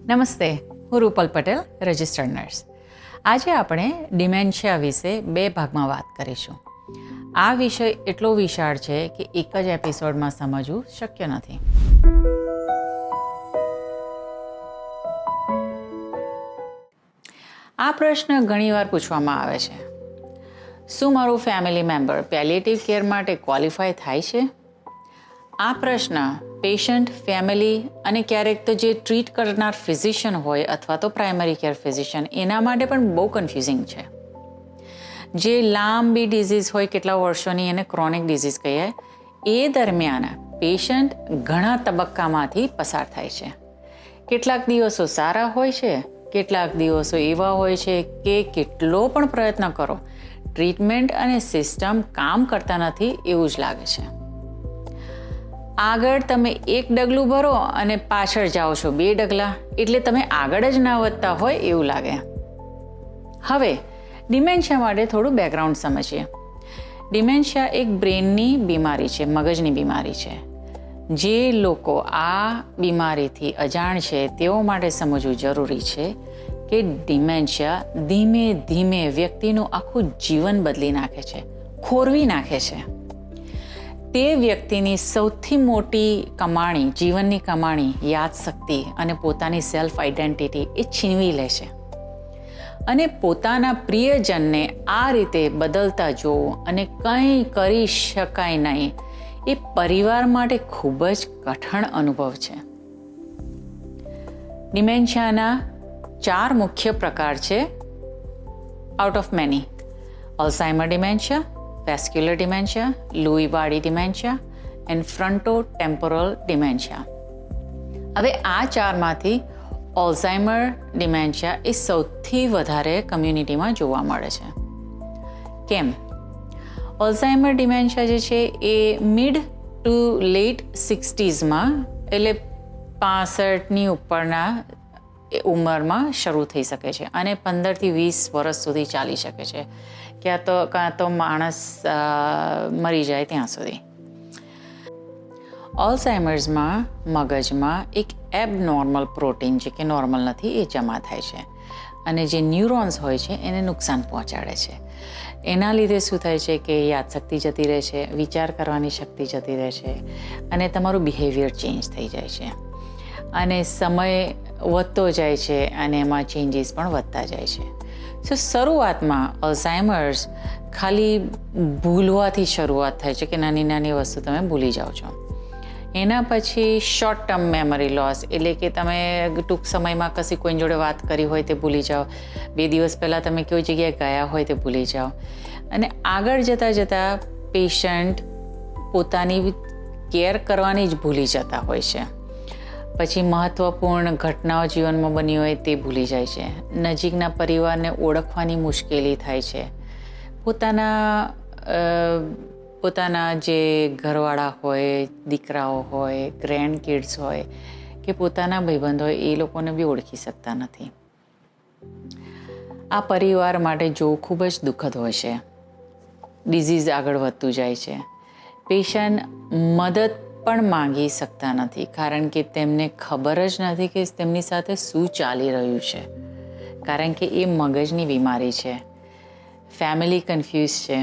નમસ્તે, હું Rupal Patel, registered nurse. આજે આપણે ડિમેન્શિયા વિશે 2 ભાગમાં વાત કરીશું. આ વિષય એટલો વિશાળ છે કે એક જ એપિસોડમાં સમજવું શક્ય નથી. આ પ્રશ્ન ઘણીવાર પૂછવામાં આવે છે. શું મારું ફેમિલી મેમ્બર પેલિએટિવ કેર માટે ક્વોલિફાય થાય છે? આ પ્રશ્ન પેશન્ટ, ફેમિલી અને ક્યારેક તો જે ટ્રીટ કરનાર ફિઝિશિયન હોય અથવા તો પ્રાઇમરી કેર ફિઝિશિયન એના માટે પણ બહુ કન્ફ્યુઝિંગ છે. જે લાંબી ડિઝીઝ હોય કેટલા વર્ષોની એને ક્રોનિક ડિઝીઝ કહીએ, એ દરમિયાન પેશન્ટ ઘણા તબક્કામાંથી પસાર થાય છે. કેટલાક દિવસો સારા હોય છે, કેટલાક દિવસો એવા હોય છે કે કેટલો પણ પ્રયત્ન કરો ટ્રીટમેન્ટ અને સિસ્ટમ કામ કરતા નથી એવું જ લાગે છે. આગળ તમે એક ડગલું ભરો અને પાછળ જાઓ છો 2 ડગલા, એટલે તમે આગળ જ ના વધતા હોય એવું લાગે. હવે ડિમેન્શિયા માટે થોડું બેકગ્રાઉન્ડ સમજીએ. ડિમેન્શિયા એક બ્રેનની બીમારી છે, મગજની બીમારી છે. જે લોકો આ બીમારીથી અજાણ છે તેઓ માટે સમજવું જરૂરી છે કે ડિમેન્શિયા ધીમે ધીમે વ્યક્તિનું આખું જીવન બદલી નાખે છે, ખોરવી નાખે છે. તે વ્યક્તિની સૌથી મોટી કમાણી, જીવનની કમાણી, યાદશક્તિ અને પોતાની સેલ્ફ આઇડેન્ટિટી એ છીનવી લે છે. અને પોતાના પ્રિયજનને આ રીતે બદલતા જોવું અને કંઈ કરી શકાય નહીં એ પરિવાર માટે ખૂબ જ કઠણ અનુભવ છે. ડિમેન્શિયાના 4 મુખ્ય પ્રકાર છે out of many: Alzheimer dementia, vascular dementia, Lewy body dementia and frontotemporal dementia. હવે આ 4માંથી અલ્ઝાઇમર ડિમેન્શિયા એ સૌથી વધારે કમ્યુનિટીમાં જોવા મળે છે. કેમ? અલ્ઝાઇમર ડિમેન્શિયા જે છે એ મિડ ટુ લેટ 60sમાં, એટલે 65ની ઉપરના ઉંમરમાં શરૂ થઈ શકે છે અને 15થી 20 વર્ષ સુધી ચાલી શકે છે, કાં તો માણસ મરી જાય ત્યાં સુધી. અલ્ઝાઇમર્સમાં મગજમાં એક એબનોર્મલ પ્રોટીન જે કે નોર્મલ નથી એ જમા થાય છે અને જે ન્યુરોન્સ હોય છે એને નુકસાન પહોંચાડે છે. એના લીધે શું થાય છે કે યાદશક્તિ જતી રહે છે, વિચાર કરવાની શક્તિ જતી રહે છે અને તમારું બિહેવિયર ચેન્જ થઈ જાય છે અને સમય વધતો જાય છે અને એમાં ચેન્જીસ પણ વધતા જાય છે. સો શરૂઆતમાં અલ્ઝાઇમર્સ ખાલી ભૂલવાથી શરૂઆત થાય છે કે નાની નાની વસ્તુ તમે ભૂલી જાઓ છો. એના પછી શોર્ટ ટર્મ મેમરી લોસ, એટલે કે તમે ટૂંક સમયમાં કશી કોઈની જોડે વાત કરી હોય તે ભૂલી જાઓ, 2 દિવસ પહેલાં તમે કોઈ જગ્યાએ ગયા હોય તે ભૂલી જાઓ અને આગળ જતાં પેશન્ટ પોતાની કેર કરવાની જ ભૂલી જતા હોય છે. પછી મહત્ત્વપૂર્ણ ઘટનાઓ જીવનમાં બની હોય તે ભૂલી જાય છે. નજીકના પરિવારને ઓળખવાની મુશ્કેલી થાય છે. પોતાના જે ઘરવાળા હોય, દીકરાઓ હોય, ગ્રેન્ડ કિડ્સ હોય કે પોતાના ભાઈબંધ હોય એ લોકોને બી ઓળખી શકતા નથી. આ પરિવાર માટે જોવું ખૂબ જ દુઃખદ હોય છે. ડિઝીઝ આગળ વધતું જાય છે. પેશન્ટ મદદ પણ માંગી શકતા નથી કારણ કે તેમને ખબર જ નથી કે તેમની સાથે શું ચાલી રહ્યું છે, કારણ કે એ મગજની બીમારી છે. ફેમિલી કન્ફ્યુઝ છે,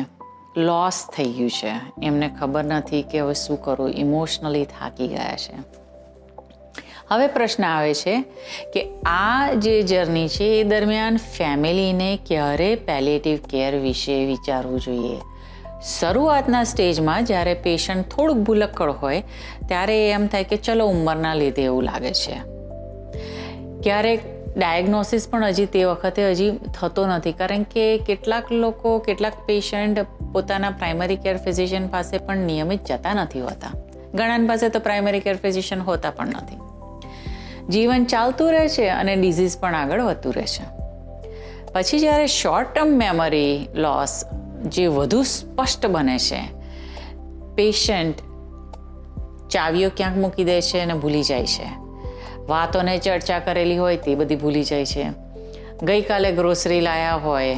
લોસ થઈ ગયું છે, એમને ખબર નથી કે હવે શું કરવું, ઇમોશનલી થાકી ગયા છે. હવે પ્રશ્ન આવે છે કે આ જે જર્ની છે એ દરમિયાન ફેમિલીને ક્યારે પેલિએટિવ કેર વિશે વિચારવું જોઈએ. શરૂઆતના સ્ટેજમાં જ્યારે પેશન્ટ થોડુંક ભૂલક્કડ હોય ત્યારે એમ થાય કે ચલો ઉંમરના લીધે એવું લાગે છે. ક્યારેક ડાયગ્નોસિસ પણ હજી તે વખતે થતો નથી કારણ કે કેટલાક પેશન્ટ પોતાના પ્રાઇમરી કેર ફિઝિશિયન પાસે પણ નિયમિત જતા નથી હોતા. ઘણા પાસે તો પ્રાઇમરી કેર ફિઝિશિયન હોતા પણ નથી. જીવન ચાલતું રહે છે અને ડિઝીઝ પણ આગળ વધતું રહે છે. પછી જ્યારે શોર્ટ ટર્મ મેમરી લોસ જે વધુ સ્પષ્ટ બને છે, પેશન્ટ ચાવીઓ ક્યાંક મૂકી દે છે અને ભૂલી જાય છે. વાતોને ચર્ચા કરેલી હોય તે બધી ભૂલી જાય છે. ગઈકાલે ગ્રોસરી લાયા હોય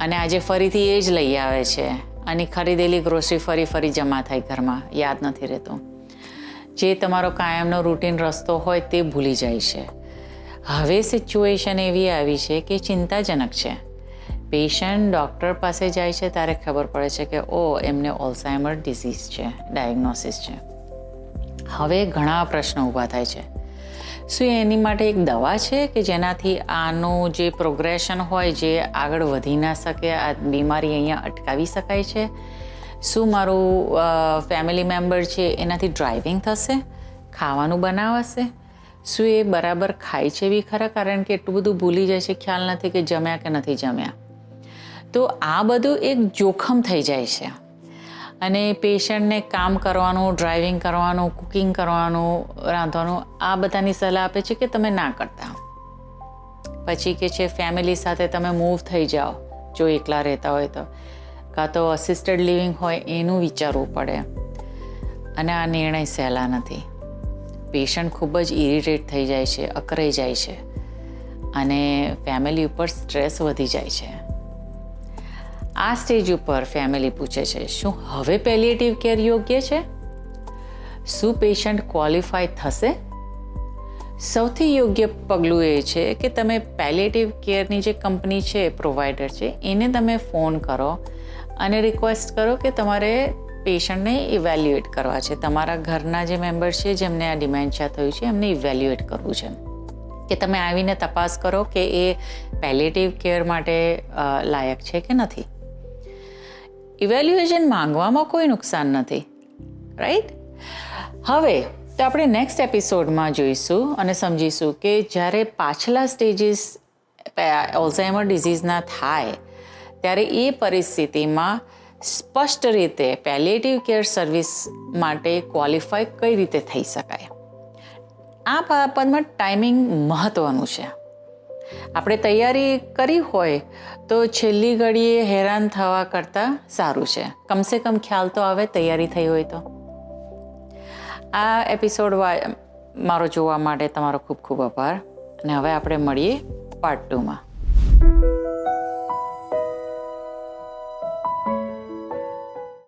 અને આજે ફરીથી એ જ લઈ આવે છે અને ખરીદેલી ગ્રોસરી ફરી જમા થાય ઘરમાં, યાદ નથી રહેતું. જે તમારો કાયમનો રૂટીન રસ્તો હોય તે ભૂલી જાય છે. હવે સિચ્યુએશન એવી આવી છે કે ચિંતાજનક છે. પેશન્ટ ડૉક્ટર પાસે જાય છે ત્યારે ખબર પડે છે કે એમને ઓલ્ઝાઇમર ડિઝીઝ છે, ડાયગ્નોસિસ છે. હવે ઘણા પ્રશ્નો ઊભા થાય છે. શું એની માટે એક દવા છે કે જેનાથી આનું જે પ્રોગ્રેશન હોય, જે આગળ વધી ના શકે, આ બીમારી અહીંયા અટકાવી શકાય છે? શું મારું ફેમિલી મેમ્બર છે એનાથી ડ્રાઇવિંગ થશે, ખાવાનું બનાવાશે? શું એ બરાબર ખાય છે બી ખરા? કારણ કે એટલું બધું ભૂલી જાય છે, ખ્યાલ નથી કે જમ્યા કે નથી જમ્યા. તો આ બધું એક જોખમ થઈ જાય છે. અને પેશન્ટને કામ કરવાનું, ડ્રાઇવિંગ કરવાનું, કુકિંગ કરવાનું, રાંધવાનું, આ બધાની સલાહ આપે છે કે તમે ના કરતા. પછી કે છે ફેમિલી સાથે તમે મૂવ થઈ જાઓ જો એકલા રહેતા હોય તો, કાં તો અસિસ્ટેડ લિવિંગ હોય એનું વિચારવું પડે. અને આ નિર્ણય સહેલા નથી. પેશન્ટ ખૂબ જ ઇરિટેટ થઈ જાય છે, અકરાઈ જાય છે અને ફેમિલી ઉપર સ્ટ્રેસ વધી જાય છે. આ સ્ટેજ ઉપર ફેમિલી પૂછે છે, શું હવે પેલિએટિવ કેર યોગ્ય છે? શું પેશન્ટ ક્વોલિફાય થશે? સૌથી યોગ્ય પગલું એ છે કે તમે પેલિએટિવ કેરની જે કંપની છે, પ્રોવાઈડર છે, એને તમે ફોન કરો અને રિક્વેસ્ટ કરો કે તમારે પેશન્ટને ઇવેલ્યુએટ કરવા છે. તમારા ઘરના જે મેમ્બર છે જેમને આ ડિમેન્શિયા થયું છે એમને ઇવેલ્યુએટ કરવું છે. કે તમે આવીને તપાસ કરો કે એ પેલિએટિવ કેર માટે લાયક છે કે નથી. ઇવેલ્યુએશન માંગવામાં કોઈ નુકસાન નથી, રાઈટ? હવે તો આપણે નેક્સ્ટ એપિસોડમાં જોઈશું અને સમજીશું કે જ્યારે પાછલા સ્ટેજીસ ઓલ્ઝાઇમર ડિઝીઝના થાય ત્યારે એ પરિસ્થિતિમાં સ્પષ્ટ રીતે પેલિએટિવ કેર સર્વિસ માટે ક્વોલિફાય કઈ રીતે થઈ શકાય. આ બાબતમાં ટાઈમિંગ મહત્ત્વનું છે. આપણે તૈયારી કરી હોય તો છેલ્લી ઘડીએ હેરાન થવા કરતાં સારું છે. કમસે કમ ખ્યાલ તો આવે, તૈયારી થઈ હોય તો. આ એપિસોડ મારો જોવા માટે તમારો ખૂબ ખૂબ આભાર અને હવે આપણે મળીએ પાર્ટ 2માં.